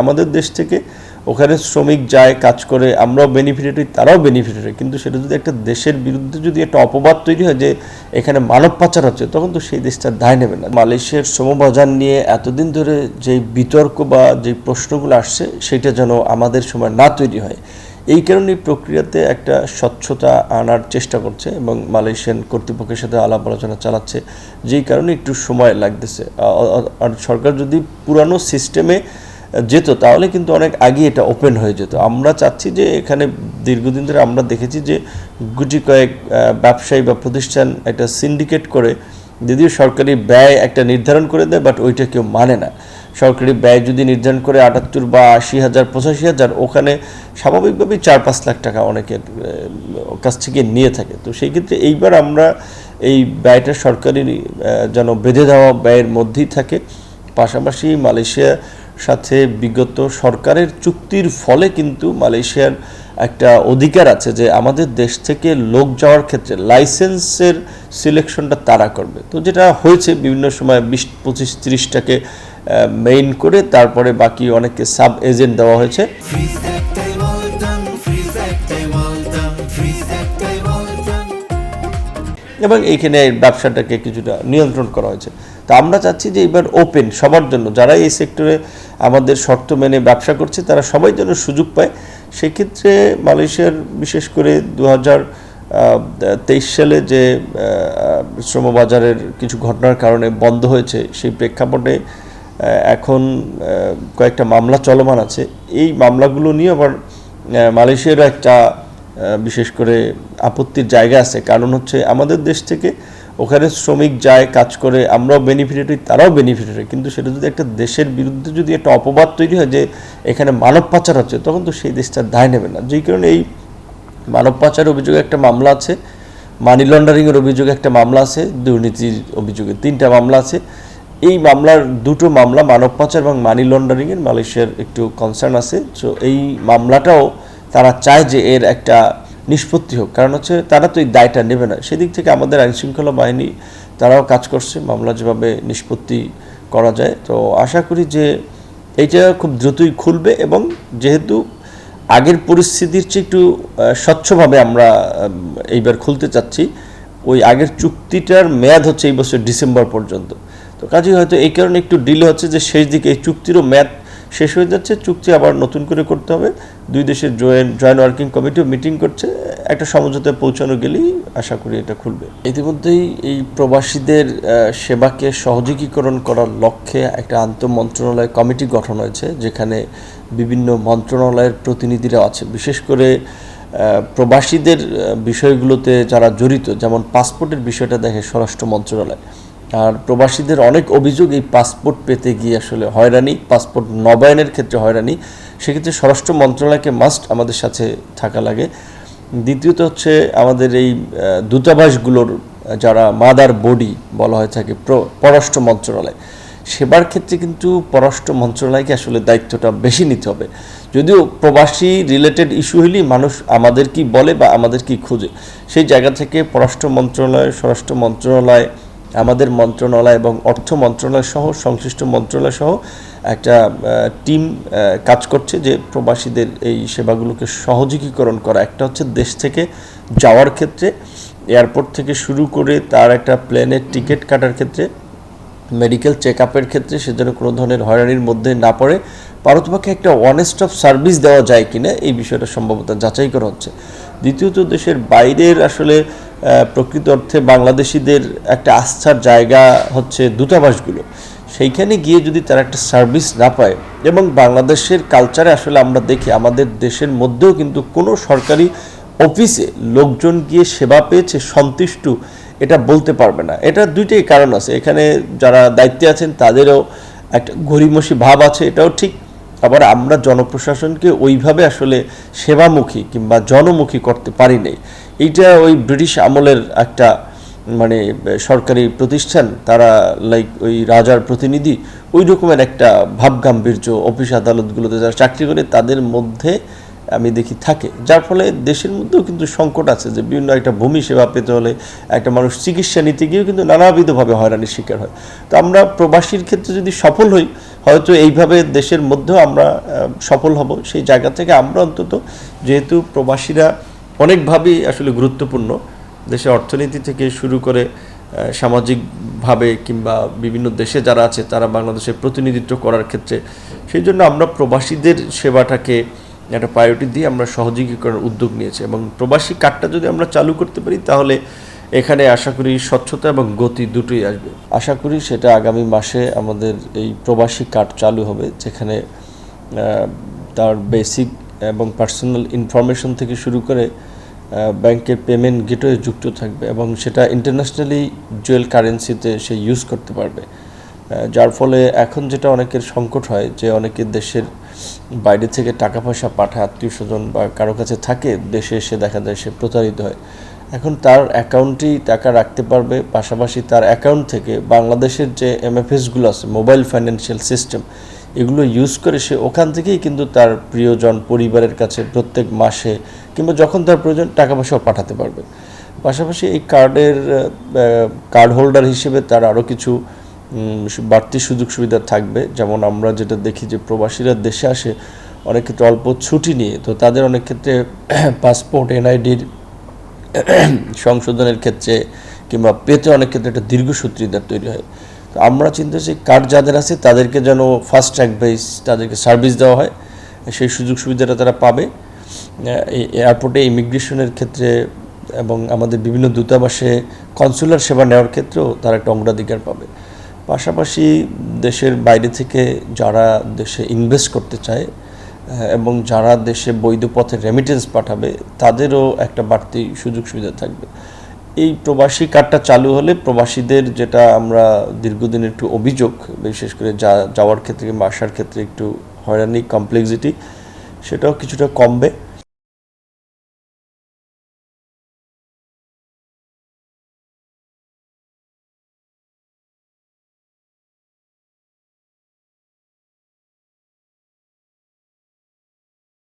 আমাদের দেশ থেকে ওখানে শ্রমিক যায়, কাজ করে, আমরাও বেনিফিটেড হই, তারাও বেনিফিটেড হয়। কিন্তু সেটা যদি একটা দেশের বিরুদ্ধে যদি একটা অপবাদ তৈরি হয় যে এখানে মানব পাচার হচ্ছে, তখন তো সেই দেশটার দায় নেবে না। মালয়েশিয়ার শ্রমবাজার নিয়ে এতদিন ধরে যে বিতর্ক বা যে প্রশ্নগুলো আসছে, সেটা যেন আমাদের সময় না তৈরি হয়, এই কারণে প্রক্রিয়াতে একটা স্বচ্ছতা আনার চেষ্টা করছে এবং মালয়েশিয়ান কর্তৃপক্ষের সাথে আলাপ আলোচনা চালাচ্ছে, যেই কারণে একটু সময় লাগতেছে। আর সরকার যদি পুরানো সিস্টেমে যেত তাহলে কিন্তু অনেক আগে এটা ওপেন হয়ে যেত। আমরা চাচ্ছি যে এখানে দীর্ঘদিন ধরে আমরা দেখেছি যে গুটি কয়েক ব্যবসায়ী বা প্রতিষ্ঠান একটা সিন্ডিকেট করে, যদিও সরকারি ব্যয় একটা নির্ধারণ করে দেয়, বাট ওইটা কেউ মানে না। সরকারি ব্যয় যদি নির্ধারণ করে ৭৮ বা ৮০,০০০, ৮৫,০০০, ওখানে স্বাভাবিকভাবেই ৪-৫ লাখ টাকা অনেকের কাছ থেকে নিয়ে থাকে। তো সেই ক্ষেত্রে এইবার আমরা এই ব্যয়টা সরকারি যেন বেঁধে দেওয়া ব্যয়ের মধ্যেই থাকে। পাশাপাশি মালয়েশিয়ার সাথে বিগত সরকারের চুক্তির ফলে কিন্তু মালয়েশিয়ার একটা অধিকার আছে যে আমাদের দেশ থেকে লোক যাওয়ার ক্ষেত্রে লাইসেন্সের সিলেকশনটা তারা করবে। তো যেটা হয়েছে বিভিন্ন সময় ২০-২৫-৩০টাকে মেইন করে তারপরে বাকি অনেককে সাব এজেন্ট দেওয়া হয়েছে। এবং এইখানে ব্যবসাটাকে কিছুটা নিয়ন্ত্রণ করা হয়েছে। তো আমরা চাচ্ছি যে এবার ওপেন সবার জন্য, যারা এই সেক্টরে আমাদের শর্ত মেনে ব্যবসা করছে তারা সবাই যেন সুযোগ পায়। সেক্ষেত্রে মালয়েশিয়ার বিশেষ করে ২০২৩ সালে যে শ্রমবাজারের কিছু ঘটনার কারণে বন্ধ হয়েছে, সেই প্রেক্ষাপটে এখন কয়েকটা মামলা চলমান আছে। এই মামলাগুলো নিয়ে আবার মালয়েশিয়ারও একটা বিশেষ করে আপত্তির জায়গা আছে। কারণ হচ্ছে আমাদের দেশ থেকে ওখানে শ্রমিক যায়, কাজ করে, আমরাও বেনিফিটেড হই, তারাও বেনিফিটেড হয়। কিন্তু সেটা যদি একটা দেশের বিরুদ্ধে যদি একটা অপবাদ তৈরি হয় যে এখানে মানব পাচার হচ্ছে, তখন তো সেই দেশটার দায় নেবে না। যেই কারণে এই মানব পাচারের অভিযোগে একটা মামলা আছে, মানি লন্ডারিংয়ের অভিযোগে একটা মামলা আছে, দুর্নীতির অভিযোগে ৩টা মামলা আছে। এই মামলার ২টো মামলা মানব পাচার এবং মানি লন্ডারিংয়ের মালয়েশিয়ার একটু কনসার্ন আছে। সো এই মামলাটাও তারা চায় যে এর একটা নিষ্পত্তি হোক, কারণ হচ্ছে তারা তো এই দায়টা নেবে না। সেদিক থেকে আমাদের আইনশৃঙ্খলা বাহিনী তারাও কাজ করছে মামলা যেভাবে নিষ্পত্তি করা যায়। তো আশা করি যে এইটা খুব দ্রুতই খুলবে এবং যেহেতু আগের পরিস্থিতির চেয়ে একটু স্বচ্ছভাবে আমরা এইবার খুলতে চাচ্ছি, ওই আগের চুক্তিটার মেয়াদ হচ্ছে এই বছর ডিসেম্বর পর্যন্ত। তো কাজেই হয়তো এই কারণে একটু ডিলে হচ্ছে যে শেষ দিকে এই চুক্তিরও মেয়াদ শেষ হয়ে যাচ্ছে, চুক্তি আবার নতুন করে করতে হবে। দুই দেশের জয়েন্ট ওয়ার্কিং কমিটিও মিটিং করছে, একটা সমঝোতায় পৌঁছানো গেলেই আশা করি এটা খুলবে। ইতিমধ্যেই এই প্রবাসীদের সেবাকে সহযোগীকরণ করার লক্ষ্যে একটা আন্তঃমন্ত্রণালয় কমিটি গঠন হয়েছে, যেখানে বিভিন্ন মন্ত্রণালয়ের প্রতিনিধিরা আছে। বিশেষ করে প্রবাসীদের বিষয়গুলোতে যারা জড়িত, যেমন পাসপোর্টের বিষয়টা দেখে স্বরাষ্ট্র মন্ত্রণালয়। আর প্রবাসীদের অনেক অভিযোগ এই পাসপোর্ট পেতে গিয়ে আসলে হয়রানি, পাসপোর্ট নবায়নের ক্ষেত্রে হয়রানি। সেক্ষেত্রে স্বরাষ্ট্র মন্ত্রণালয়কে মাস্ট আমাদের সাথে থাকা লাগে। দ্বিতীয়ত হচ্ছে আমাদের এই দূতাবাসগুলোর যারা মাদার বডি বলা হয়ে থাকে পররাষ্ট্র মন্ত্রণালয়, সেবার ক্ষেত্রে কিন্তু পররাষ্ট্র মন্ত্রণালয়কে আসলে দায়িত্বটা বেশি নিতে হবে। যদিও প্রবাসী রিলেটেড ইস্যু হলেই মানুষ আমাদের কি বলে বা আমাদের কি খুঁজে, সেই জায়গা থেকে পররাষ্ট্র মন্ত্রণালয়, স্বরাষ্ট্র মন্ত্রণালয়, আমাদের মন্ত্রণালয় এবং অর্থ মন্ত্রণালয় সহ সংশ্লিষ্ট মন্ত্রণালয় সহ একটা টিম কাজ করছে যে প্রবাসীদের এই সেবাগুলোকে সহযোগীকরণ করা। একটা হচ্ছে দেশ থেকে যাওয়ার ক্ষেত্রে, এয়ারপোর্ট থেকে শুরু করে তার একটা প্লেনের টিকিট কাটার ক্ষেত্রে, মেডিকেল চেক আপের ক্ষেত্রে সে যেন কোনো ধরনের হয়রানির মধ্যে না পড়ে। পারতপক্ষে একটা ওয়ান স্টপ সার্ভিস দেওয়া যায় কিনা এই বিষয়টা সম্ভবত যাচাই করা হচ্ছে। দ্বিতীয়ত দেশের বাইরের আসলে প্রকৃত অর্থে বাংলাদেশিদের একটা আস্থার জায়গা হচ্ছে দূতাবাসগুলো। সেইখানে গিয়ে যদি তারা একটা সার্ভিস না পায়, এবং বাংলাদেশের কালচারে আসলে আমরা দেখি আমাদের দেশের মধ্যেও কিন্তু কোনো সরকারি অফিসে লোকজন গিয়ে সেবা পেয়েছে সন্তুষ্ট এটা বলতে পারবে না। এটা দুইটাই কারণ আছে। এখানে যারা দায়িত্বে আছেন তাদেরও একটা গরিমসি ভাব আছে, এটাও ঠিক। আবার আমরা জনপ্রশাসনকে ওইভাবে আসলে সেবামুখী কিংবা জনমুখী করতে পারি নাই। এইটা ওই ব্রিটিশ আমলের একটা মানে সরকারি প্রতিষ্ঠান, তারা লাইক ওই রাজার প্রতিনিধি, ওই রকমের একটা ভাবগাম্ভীর্য অফিস আদালতগুলোতে যারা চাকরি করে তাদের মধ্যে আমি দেখি থাকে, যার ফলে দেশের মধ্যেও কিন্তু সংকট আছে যে বিভিন্ন একটা ভূমি সেবা পেতে হলে একটা মানুষ চিকিৎসা নিতে গিয়েও কিন্তু নানাবিধভাবে হয়রানির শিকার হয়। তো আমরা প্রবাসীর ক্ষেত্রে যদি সফল হই, হয়তো এইভাবে দেশের মধ্যেও আমরা সফল হব। সেই জায়গা থেকে আমরা অন্তত, যেহেতু প্রবাসীরা অনেকভাবেই আসলে গুরুত্বপূর্ণ দেশের অর্থনীতি থেকে শুরু করে সামাজিকভাবে কিংবা বিভিন্ন দেশে যারা আছে তারা বাংলাদেশের প্রতিনিধিত্ব করার ক্ষেত্রে, সেই জন্য আমরা প্রবাসীদের সেবাটাকে একটা প্রায়োরিটি দিয়ে আমরা সহযোগীকরণের উদ্যোগ নিয়েছি। এবং প্রবাসী কার্ডটা যদি আমরা চালু করতে পারি তাহলে এখানে আশা করি স্বচ্ছতা এবং গতি দুটোই আসবে। আশা করি সেটা আগামী মাসে আমাদের এই প্রবাসী কার্ড চালু হবে, যেখানে তার বেসিক এবং পার্সোনাল ইনফরমেশন থেকে শুরু করে ব্যাংকের পেমেন্ট গেটওয়ে যুক্ত থাকবে এবং সেটা ইন্টারন্যাশনালি জুয়েল কারেন্সিতে সে ইউজ করতে পারবে। যার ফলে এখন যেটা অনেকের সংকট হয় যে অনেকের দেশের বাইরে থেকে টাকা পয়সা পাঠায়, আত্মীয় স্বজন বা কারো কাছে থাকে, দেশে এসে দেখা যায় সে প্রতারিত হয়। এখন তার অ্যাকাউন্টেই টাকা রাখতে পারবে, পাশাপাশি তার অ্যাকাউন্ট থেকে বাংলাদেশের যে MFSগুলো আছে, মোবাইল ফাইন্যান্সিয়াল সিস্টেম, এগুলো ইউজ করে সে ওখান থেকেই কিন্তু তার প্রিয়জন পরিবারের কাছে প্রত্যেক মাসে কিংবা যখন তার প্রয়োজন টাকা পয়সাও পাঠাতে পারবে। পাশাপাশি এই কার্ড হোল্ডার হিসেবে তার আরও কিছু বাড়তি সুযোগ সুবিধা থাকবে। যেমন আমরা যেটা দেখি যে প্রবাসীরা দেশে আসে অনেক ক্ষেত্রে অল্প ছুটি নিয়ে, তো তাদের অনেক ক্ষেত্রে পাসপোর্ট NIDর সংশোধনের ক্ষেত্রে কিংবা পেতে অনেক ক্ষেত্রে একটা দীর্ঘসূত্রিতা তৈরি হয়। তো আমরা চিন্তা করছি কার্ড যাদের আছে তাদেরকে যেন ফাস্ট ট্র্যাক বেস তাদেরকে সার্ভিস দেওয়া হয়, সেই সুযোগ সুবিধাটা তারা পাবে। এয়ারপোর্টে ইমিগ্রেশনের ক্ষেত্রে এবং আমাদের বিভিন্ন দূতাবাসে কনসুলার সেবা নেওয়ার ক্ষেত্রেও তারা একটা অগ্রাধিকার পাবে। পাশাপাশি দেশের বাইরে থেকে যারা দেশে ইনভেস্ট করতে চায় এবং যারা দেশে বৈধ পথে রেমিটেন্স পাঠাবে তাদেরও একটা বাড়তি সুযোগ সুবিধা থাকবে। এই প্রবাসী কার্ডটা চালু হলে প্রবাসীদের যেটা আমরা দীর্ঘদিনের একটু অভিযোগ, বিশেষ করে যাওয়ার ক্ষেত্রে কিংবা আসার ক্ষেত্রে একটু হয়রানি, কমপ্লেক্সিটি, সেটাও কিছুটা কমবে।